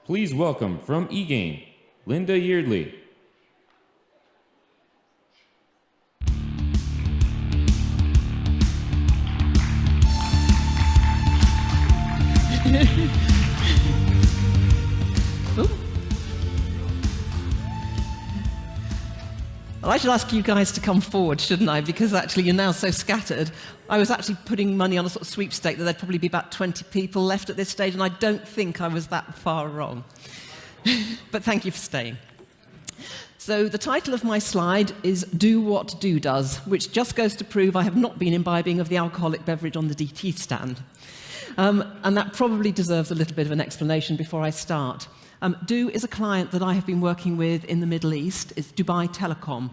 Please welcome from eGain, Linda Yeardley. Well, I should ask you guys to come forward, shouldn't I? Because actually you're now so scattered. I was actually putting money on a sort of sweepstake that there'd probably be about 20 people left at this stage, and I don't think I was that far wrong. But thank you for staying. So the title of my slide is Do What Do Does, which just goes to prove I have not been imbibing of the alcoholic beverage on the DT stand. And that probably deserves a little bit of an explanation before I start. Do is a client that I have been working with in the Middle East. It's Dubai Telecom.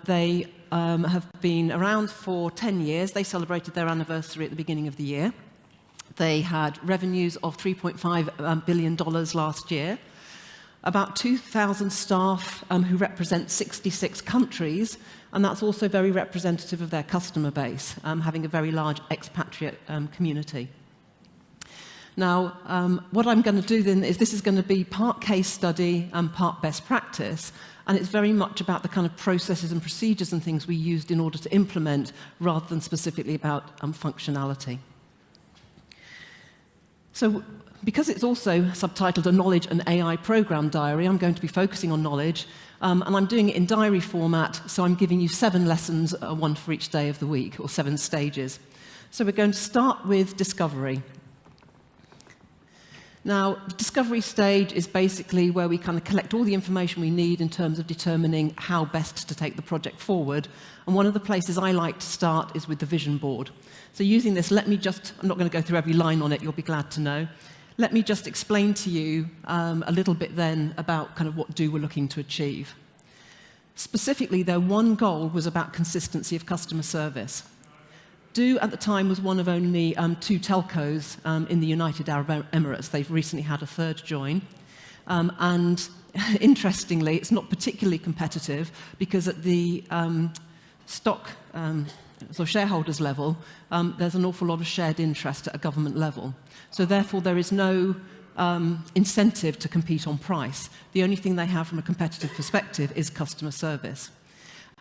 They have been around for 10 years. They celebrated their anniversary at the beginning of the year. They had revenues of $3.5 billion last year. About 2,000 staff who represent 66 countries, and that's also very representative of their customer base, having a very large expatriate community. Now, what I'm going to do then is this is going to be part case study and part best practice, and it's very much about the kind of processes and procedures and things we used in order to implement, rather than specifically about functionality. So, because it's also subtitled a Knowledge and AI Program Diary, I'm going to be focusing on knowledge, and I'm doing it in diary format, so I'm giving you 7 lessons, one for each day of the week, or 7 stages. So we're going to start with discovery. Now, the discovery stage is basically where we kind of collect all the information we need in terms of determining how best to take the project forward. And one of the places I like to start is with the vision board. So using this, I'm not going to go through every line on it, you'll be glad to know. Let me just explain to you a little bit then about kind of what Do we're looking to achieve. Specifically, their one goal was about consistency of customer service. Do, at the time, was one of only 2 telcos in the United Arab Emirates. They've recently had a 3rd join. And interestingly, it's not particularly competitive because at the stock so shareholders level, there's an awful lot of shared interest at a government level. So therefore, there is no incentive to compete on price. The only thing they have from a competitive perspective is customer service.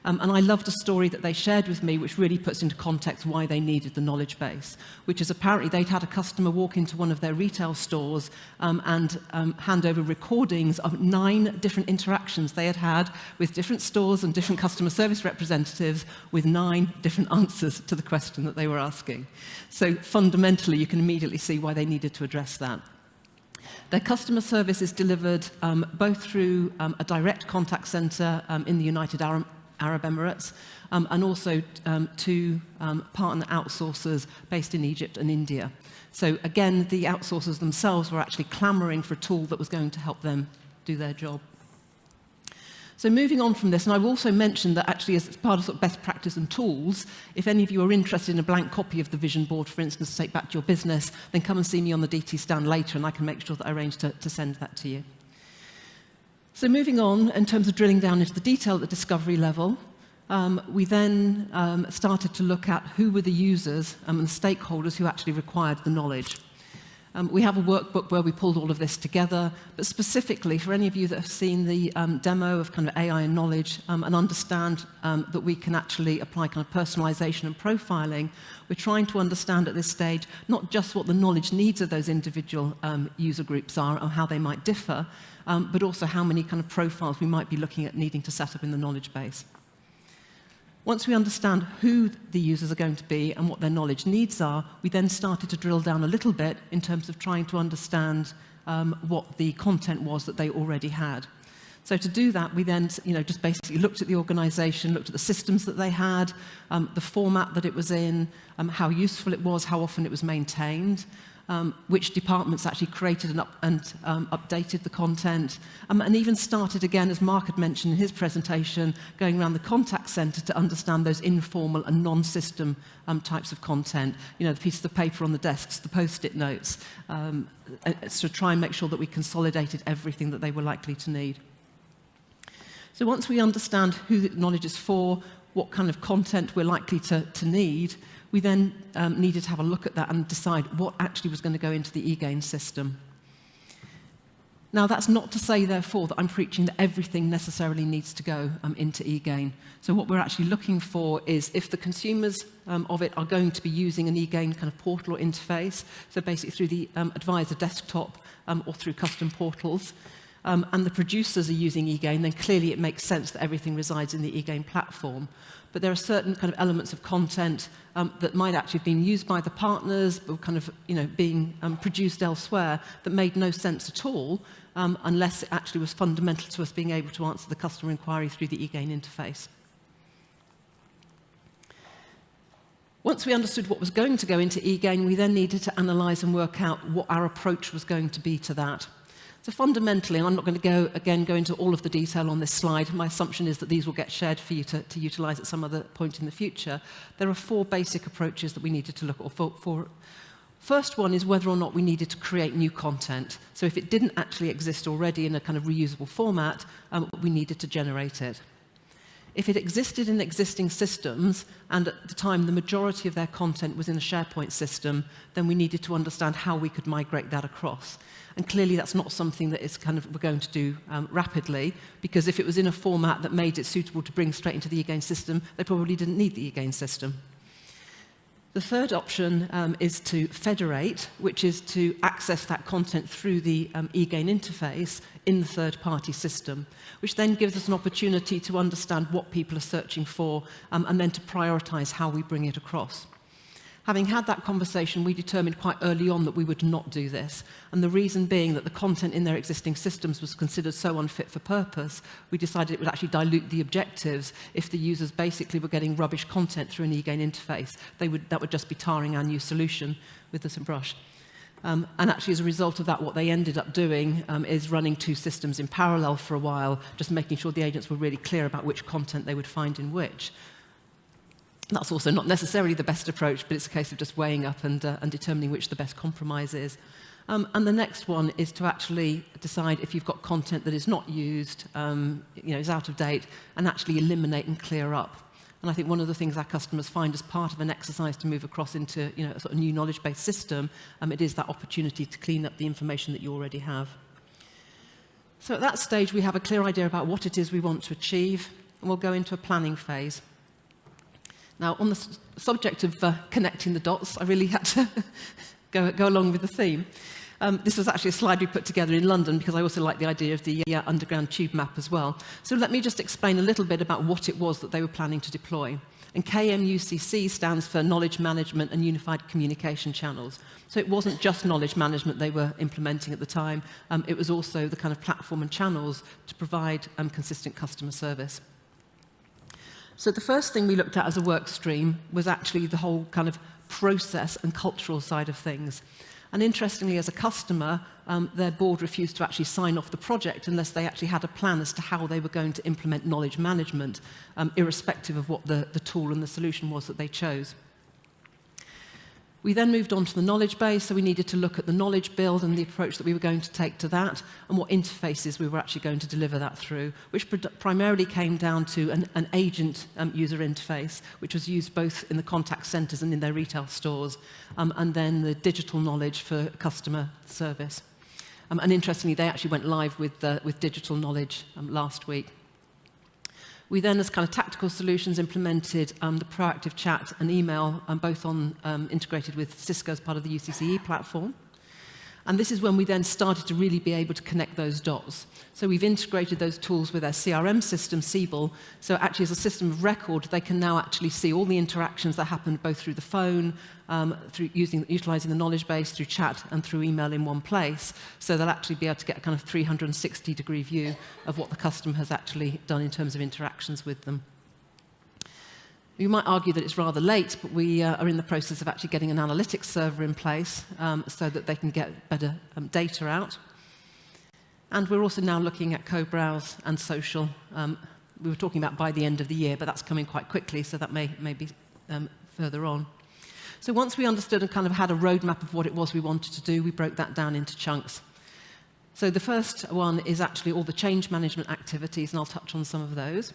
And I loved a story that they shared with me, which really puts into context why they needed the knowledge base, which is apparently they'd had a customer walk into one of their retail stores and hand over recordings of 9 different interactions they had had with different stores and different customer service representatives with 9 different answers to the question that they were asking. So fundamentally, you can immediately see why they needed to address that. Their customer service is delivered both through a direct contact center in the United Arab Emirates, and also to partner outsourcers based in Egypt and India. So again, the outsourcers themselves were actually clamoring for a tool that was going to help them do their job. So moving on from this, and I've also mentioned that actually as part of, best practice and tools, if any of you are interested in a blank copy of the vision board, for instance, to take back to your business, then come and see me on the DT stand later, and I can make sure that I arrange to send that to you. So moving on, in terms of drilling down into the detail at the discovery level, we then started to look at who were the users and the stakeholders who actually required the knowledge. We have a workbook where we pulled all of this together, but specifically for any of you that have seen the demo of kind of AI and knowledge and understand that we can actually apply kind of personalization and profiling, we're trying to understand at this stage not just what the knowledge needs of those individual user groups are and how they might differ, but also how many kind of profiles we might be looking at needing to set up in the knowledge base. Once we understand who the users are going to be and what their knowledge needs are, we then started to drill down a little bit in terms of trying to understand what the content was that they already had. So to do that, we then just basically looked at the organization, looked at the systems that they had, the format that it was in, how useful it was, how often it was maintained, which departments actually created and updated the content, and even started again, as Mark had mentioned in his presentation, going around the contact center to understand those informal and non-system types of content, the pieces of paper on the desks, the post-it notes, to try and make sure that we consolidated everything that they were likely to need. So once we understand who the knowledge is for, what kind of content we're likely to need, we then needed to have a look at that and decide what actually was going to go into the eGain system. Now, that's not to say, therefore, that I'm preaching that everything necessarily needs to go into eGain. So what we're actually looking for is if the consumers of it are going to be using an eGain kind of portal or interface, so basically through the advisor desktop or through custom portals, and the producers are using eGain, then clearly it makes sense that everything resides in the eGain platform. But there are certain kind of elements of content that might actually have been used by the partners or kind of, being produced elsewhere that made no sense at all unless it actually was fundamental to us being able to answer the customer inquiry through the eGain interface. Once we understood what was going to go into eGain, we then needed to analyse and work out what our approach was going to be to that. So fundamentally, and I'm not going to go into all of the detail on this slide, my assumption is that these will get shared for you to utilise at some other point in the future. There are 4 basic approaches that we needed to look at. First one is whether or not we needed to create new content. So if it didn't actually exist already in a kind of reusable format, we needed to generate it. If it existed in existing systems, and at the time the majority of their content was in a SharePoint system, then we needed to understand how we could migrate that across. And clearly that's not something that we're going to do rapidly, because if it was in a format that made it suitable to bring straight into the eGain system, they probably didn't need the eGain system. The third option is to federate, which is to access that content through the eGain interface in the third-party system, which then gives us an opportunity to understand what people are searching for and then to prioritize how we bring it across. Having had that conversation, we determined quite early on that we would not do this. And the reason being that the content in their existing systems was considered so unfit for purpose, we decided it would actually dilute the objectives if the users basically were getting rubbish content through an eGain interface. That would just be tarring our new solution with the brush. And actually, as a result of that, what they ended up doing is running 2 systems in parallel for a while, just making sure the agents were really clear about which content they would find in which. That's also not necessarily the best approach, but it's a case of just weighing up and determining which the best compromise is. And the next one is to actually decide if you've got content that is not used, is out of date, and actually eliminate and clear up. And I think one of the things our customers find as part of an exercise to move across into a sort of new knowledge-based system, it is that opportunity to clean up the information that you already have. So at that stage, we have a clear idea about what it is we want to achieve, and we'll go into a planning phase. Now, on the subject of connecting the dots, I really had to go along with the theme. This was actually a slide we put together in London because I also like the idea of the underground tube map as well. So let me just explain a little bit about what it was that they were planning to deploy. And KMUCC stands for Knowledge Management and Unified Communication Channels. So it wasn't just knowledge management they were implementing at the time. It was also the kind of platform and channels to provide consistent customer service. So the first thing we looked at as a work stream was actually the whole kind of process and cultural side of things. And interestingly, as a customer, their board refused to actually sign off the project unless they actually had a plan as to how they were going to implement knowledge management, irrespective of what the tool and the solution was that they chose. We then moved on to the knowledge base, so we needed to look at the knowledge build and the approach that we were going to take to that, and what interfaces we were actually going to deliver that through, which primarily came down to an agent user interface, which was used both in the contact centres and in their retail stores, and then the digital knowledge for customer service. And interestingly, they actually went live with digital knowledge last week. We then, as kind of tactical solutions, implemented the proactive chat and email, both integrated with Cisco as part of the UCCE platform. And this is when we then started to really be able to connect those dots. So we've integrated those tools with our CRM system, Siebel. So actually, as a system of record, they can now actually see all the interactions that happened both through the phone, through utilising the knowledge base, through chat, and through email in one place. So they'll actually be able to get a kind of 360-degree view of what the customer has actually done in terms of interactions with them. You might argue that it's rather late, but we are in the process of actually getting an analytics server in place so that they can get better data out. And we're also now looking at co-browse and social. We were talking about by the end of the year, but that's coming quite quickly, so that may be further on. So once we understood and kind of had a roadmap of what it was we wanted to do, we broke that down into chunks. So the first one is actually all the change management activities, and I'll touch on some of those.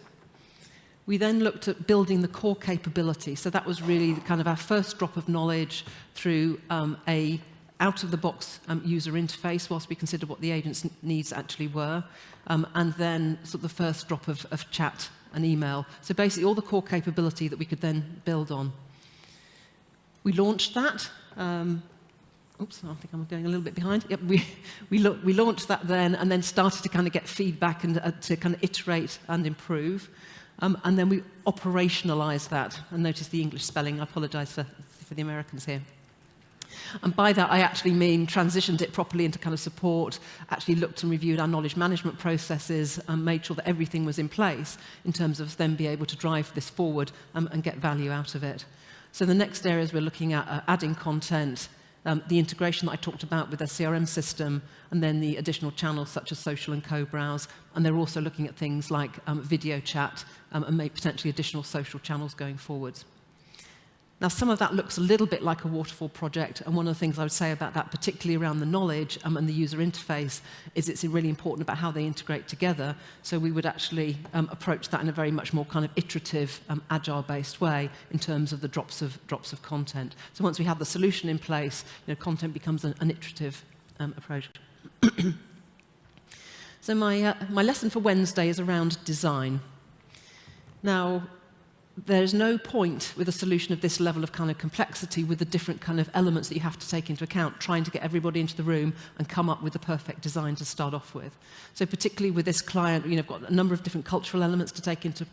We then looked at building the core capability. So that was really kind of our first drop of knowledge through a out-of-the-box user interface whilst we consider what the agent's needs actually were, and then sort of the first drop of chat and email. So basically all the core capability that we could then build on. We launched that. Oops, I think I'm going a little bit behind. Yep, we launched that then and then started to kind of get feedback and to kind of iterate and improve. And then we operationalized that. And notice the English spelling. I apologize for the Americans here. And by that, I actually mean transitioned it properly into kind of support, actually looked and reviewed our knowledge management processes, and made sure that everything was in place in terms of then be able to drive this forward and get value out of it. So the next areas we're looking at adding content, the integration that I talked about with their CRM system, and then the additional channels such as social and co-browse. And they're also looking at things like video chat and maybe potentially additional social channels going forwards. Now, some of that looks a little bit like a waterfall project, and one of the things I would say about that, particularly around the knowledge and the user interface, is it's really important about how they integrate together. So we would actually approach that in a very much more kind of iterative, agile-based way in terms of the drops of content. So once we have the solution in place, content becomes an iterative approach. So my lesson for Wednesday is around design. Now, there's no point with a solution of this level of kind of complexity with the different kind of elements that you have to take into account, trying to get everybody into the room and come up with the perfect design to start off with. So particularly with this client, we've got a number of different cultural elements to take into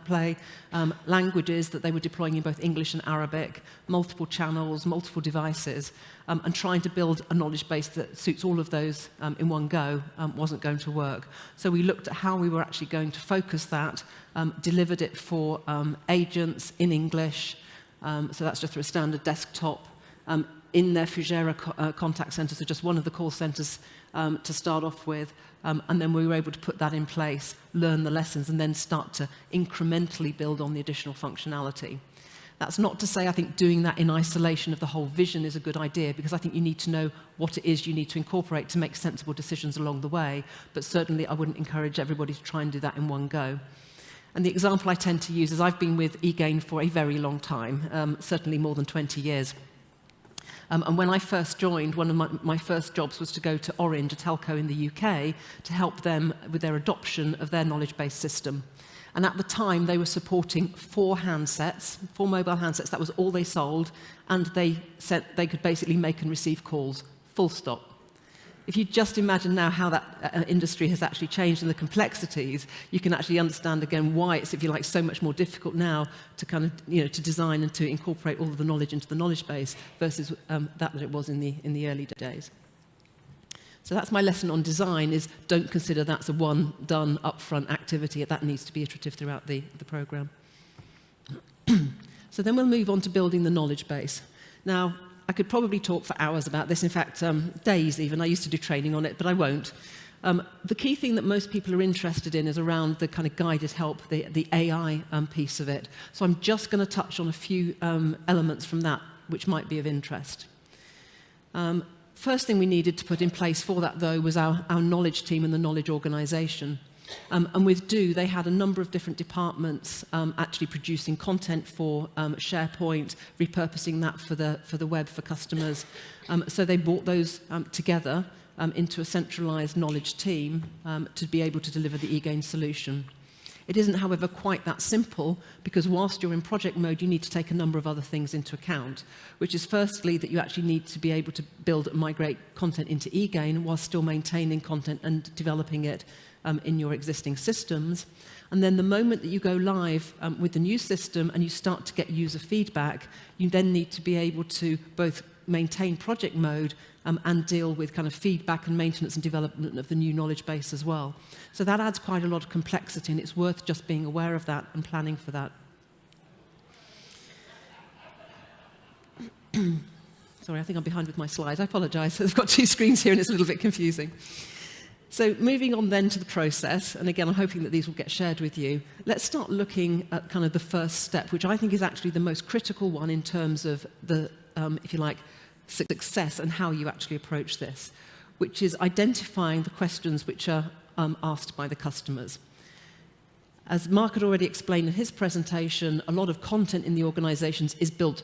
play, languages that they were deploying in both English and Arabic, multiple channels, multiple devices, and trying to build a knowledge base that suits all of those in one go wasn't going to work. So we looked at how we were actually going to focus that, delivered it for agents in English, so that's just through a standard desktop, in their Fugera contact center, so just one of the call centers to start off with, and then we were able to put that in place, learn the lessons, and then start to incrementally build on the additional functionality. That's not to say I think doing that in isolation of the whole vision is a good idea, because I think you need to know what it is you need to incorporate to make sensible decisions along the way, but certainly I wouldn't encourage everybody to try and do that in one go. And the example I tend to use is I've been with eGain for a very long time, certainly more than 20 years. And when I first joined, one of my first jobs was to go to Orange, a telco in the UK, to help them with their adoption of their knowledge-based system. And at the time, they were supporting 4 handsets, 4 mobile handsets. That was all they sold. And they said they could basically make and receive calls, full stop. If you just imagine now how that industry has actually changed and the complexities, you can actually understand again why it's, if you like, so much more difficult now to kind of, to design and to incorporate all of the knowledge into the knowledge base versus that it was in the early days. So that's my lesson on design, is don't consider that's a one done upfront activity. That needs to be iterative throughout the program. So then we'll move on to building the knowledge base. Now, I could probably talk for hours about this, in fact, days even. I used to do training on it, but I won't. The key thing that most people are interested in is around the kind of guided help, the AI piece of it. So I'm just going to touch on a few elements from that which might be of interest. First thing we needed to put in place for that, though, was our knowledge team and the knowledge organisation. And with Do, they had a number of different departments actually producing content for SharePoint, repurposing that for the web for customers. So they brought those together into a centralised knowledge team to be able to deliver the eGain solution. It isn't, however, quite that simple, because whilst you're in project mode, you need to take a number of other things into account, which is firstly that you actually need to be able to build and migrate content into eGain while still maintaining content and developing it in your existing systems. And then the moment that you go live with the new system and you start to get user feedback, you then need to be able to both maintain project mode and deal with kind of feedback and maintenance and development of the new knowledge base as well. So that adds quite a lot of complexity, and it's worth just being aware of that and planning for that. Sorry, I think I'm behind with my slides. I apologise. I've got 2 screens here and it's a little bit confusing. So moving on then to the process, and again, I'm hoping that these will get shared with you. Let's start looking at kind of the first step, which I think is actually the most critical one in terms of the, if you like, success and how you actually approach this, which is identifying the questions which are asked by the customers. As Mark had already explained in his presentation, a lot of content in the organizations is built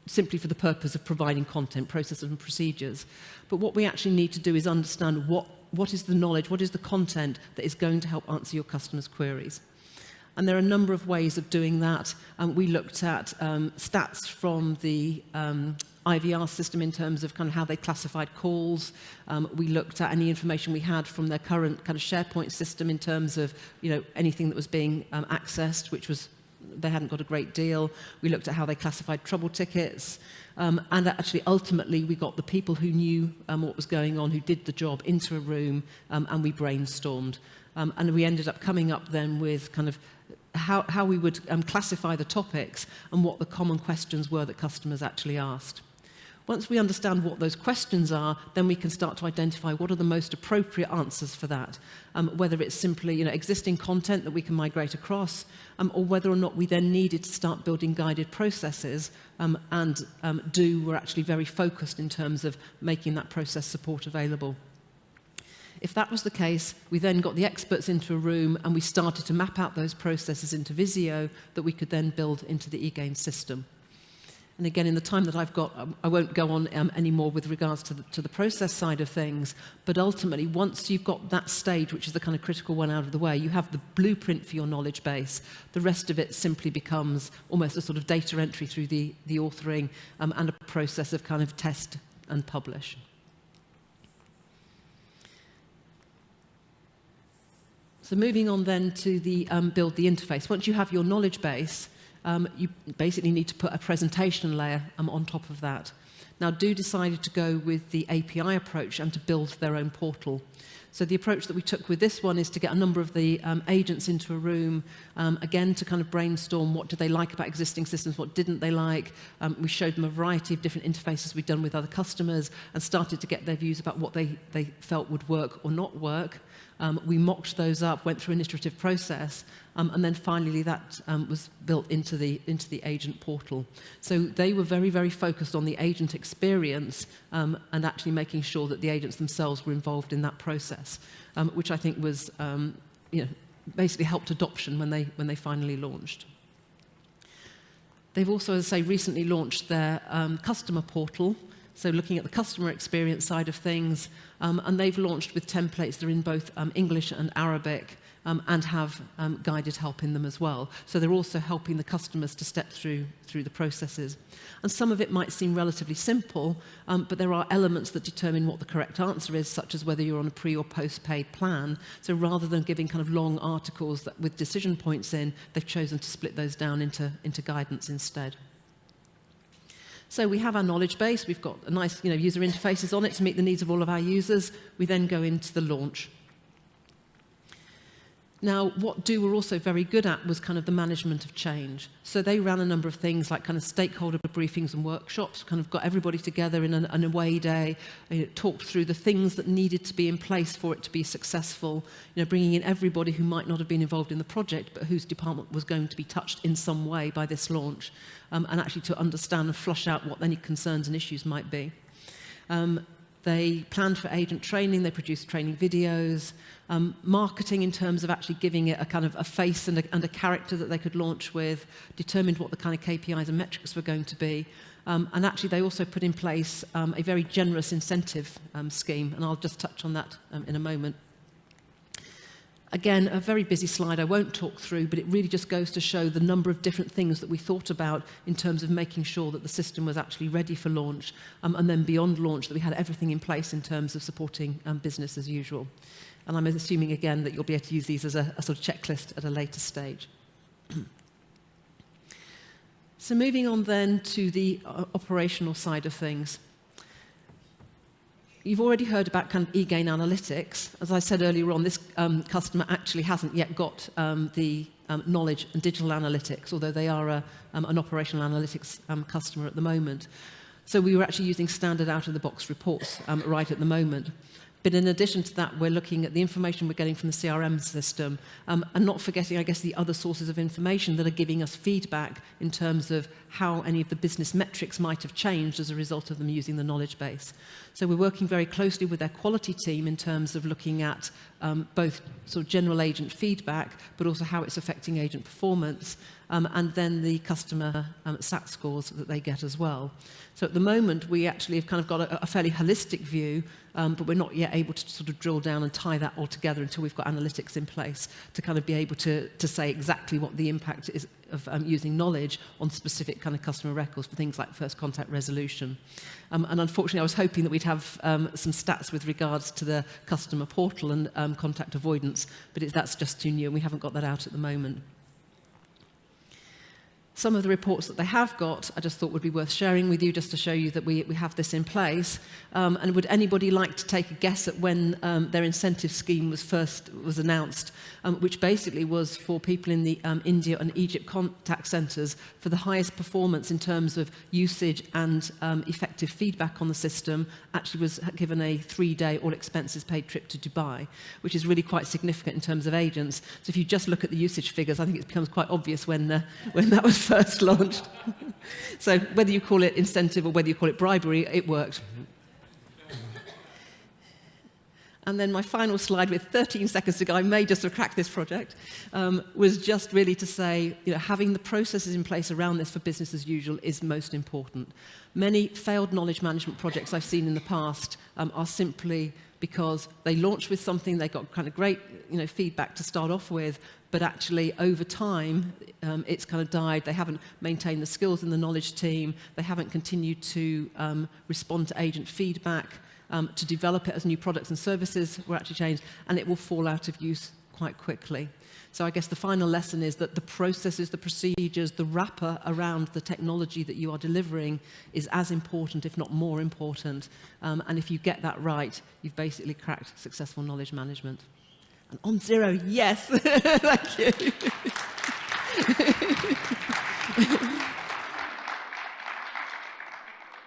simply for the purpose of providing content, processes and procedures. But what we actually need to do is understand what is the knowledge, what is the content that is going to help answer your customers' queries. And there are a number of ways of doing that. We looked at stats from the IVR system in terms of kind of how they classified calls. We looked at any information we had from their current kind of SharePoint system in terms of, you know, anything that was being accessed, which was, they hadn't got a great deal. We looked at how they classified trouble tickets. And actually, ultimately, we got the people who knew what was going on, who did the job, into a room, and we brainstormed. And we ended up coming up then with kind of how we would classify the topics and what the common questions were that customers actually asked. Once we understand what those questions are, then we can start to identify what are the most appropriate answers for that, whether it's simply, you know, existing content that we can migrate across, or whether or not we then needed to start building guided processes, we're actually very focused in terms of making that process support available. If that was the case, we then got the experts into a room and we started to map out those processes into Visio that we could then build into the eGain system. And again, in the time that I've got, I won't go on anymore with regards to the process side of things, but ultimately, once you've got that stage, which is the kind of critical one out of the way, you have the blueprint for your knowledge base. The rest of it simply becomes almost a sort of data entry through the authoring and a process of kind of test and publish. So moving on then to the build the interface. Once you have your knowledge base, you basically need to put a presentation layer on top of that. Now, Do decided to go with the API approach and to build their own portal. So the approach that we took with this one is to get a number of the agents into a room, again, to kind of brainstorm what did they like about existing systems, what didn't they like. We showed them a variety of different interfaces we'd done with other customers and started to get their views about what they felt would work or not work. We mocked those up, went through an iterative process, and then finally that was built into the agent portal. So they were very, very focused on the agent experience and actually making sure that the agents themselves were involved in that process, which I think was, basically helped adoption when they finally launched. They've also, as I say, recently launched their customer portal. So looking at the customer experience side of things, and they've launched with templates that are in both English and Arabic and have guided help in them as well. So they're also helping the customers to step through the processes. And some of it might seem relatively simple, but there are elements that determine what the correct answer is, such as whether you're on a pre- or post-paid plan. So rather than giving kind of long articles with decision points in, they've chosen to split those down into guidance instead. So we have our knowledge base, we've got a nice user interfaces on it to meet the needs of all of our users. We then go into the launch. Now, what Do were also very good at was kind of the management of change. So they ran a number of things like kind of stakeholder briefings and workshops, kind of got everybody together in an away day, talked through the things that needed to be in place for it to be successful, bringing in everybody who might not have been involved in the project, but whose department was going to be touched in some way by this launch, and actually to understand and flush out what any concerns and issues might be. They planned for agent training, they produced training videos, marketing in terms of actually giving it a kind of a face and a character that they could launch with, determined what the kind of KPIs and metrics were going to be. And actually they also put in place a very generous incentive scheme, and I'll just touch on that in a moment. Again, a very busy slide I won't talk through, but it really just goes to show the number of different things that we thought about in terms of making sure that the system was actually ready for launch, and then beyond launch that we had everything in place in terms of supporting business as usual. And I'm assuming again that you'll be able to use these as a sort of checklist at a later stage. So moving on then to the operational side of things. You've already heard about kind of eGain analytics. As I said earlier on, this customer actually hasn't yet got the knowledge and digital analytics, although they are an operational analytics customer at the moment. So we were actually using standard out-of-the-box reports right at the moment. But in addition to that, we're looking at the information we're getting from the CRM system, and not forgetting, I guess, the other sources of information that are giving us feedback in terms of how any of the business metrics might have changed as a result of them using the knowledge base. So we're working very closely with their quality team in terms of looking at both sort of general agent feedback, but also how it's affecting agent performance, and then the customer SAT scores that they get as well. So at the moment, we actually have kind of got a fairly holistic view, but we're not yet able to sort of drill down and tie that all together until we've got analytics in place to kind of be able to say exactly what the impact is of using knowledge on specific kind of customer records for things like first contact resolution. And unfortunately, I was hoping that we'd have some stats with regards to the customer portal and contact avoidance, but that's just too new, and we haven't got that out at the moment. Some of the reports that they have got, I just thought would be worth sharing with you, just to show you that we have this in place. And would anybody like to take a guess at when their incentive scheme was announced, which basically was for people in the India and Egypt contact centres for the highest performance in terms of usage and effective feedback on the system, actually was given a 3-day all expenses paid trip to Dubai, which is really quite significant in terms of agents. So if you just look at the usage figures, I think it becomes quite obvious when that was first launched. So whether you call it incentive or whether you call it bribery, it worked. And then my final slide, with 13 seconds to go, I may just have cracked this project, was just really to say, having the processes in place around this for business as usual is most important. Many failed knowledge management projects I've seen in the past are simply because they launched with something, they got kind of great feedback to start off with, but actually over time it's kind of died. They haven't maintained the skills in the knowledge team, they haven't continued to respond to agent feedback, to develop it as new products and services were actually changed, and it will fall out of use quite quickly. So I guess the final lesson is that the processes, the procedures, the wrapper around the technology that you are delivering is as important, if not more important. And if you get that right, you've basically cracked successful knowledge management. And on zero, yes. Thank you.